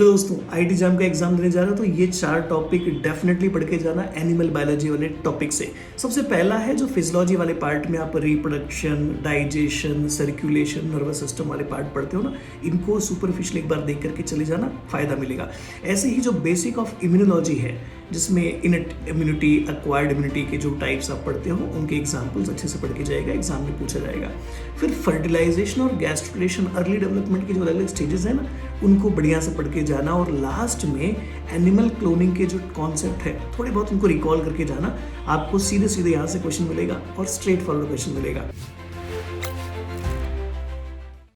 दोस्तों IT jam का exam देने जा रहे हो तो ये 4 टॉपिक डेफिनेटली पढ़ के जाना एनिमल बायोलॉजी वाले टॉपिक से। सबसे पहला है जो फिजियोलॉजी वाले पार्ट में आप reproduction, digestion, circulation, nervous system वाले पार्ट पढ़ते हो ना, इनको सुपरफिशियल एक बार देख करके चले जाना, फायदा मिलेगा। ऐसे ही जो बेसिक ऑफ इम्यूनोलॉजी है जिसमें इनेट इम्यूनिटी, एक्वायर्ड इम्यूनिटी के जो टाइप्स आप पढ़ते हो उनके एग्जाम्पल्स अच्छे से पढ़ के जाएगा, एग्जाम में पूछा जाएगा। फिर फर्टिलाइजेशन और गैस्ट्रुलेशन, अर्ली डेवलपमेंट के जो अलग अलग स्टेजेस हैं ना, उनको बढ़िया से पढ़ के जाना। और लास्ट में एनिमल क्लोनिंग के जो कॉन्सेप्ट है थोड़े बहुत उनको रिकॉल करके जाना। आपको सीधे सीधे यहाँ से क्वेश्चन मिलेगा और स्ट्रेट फॉरवर्ड क्वेश्चन मिलेगा।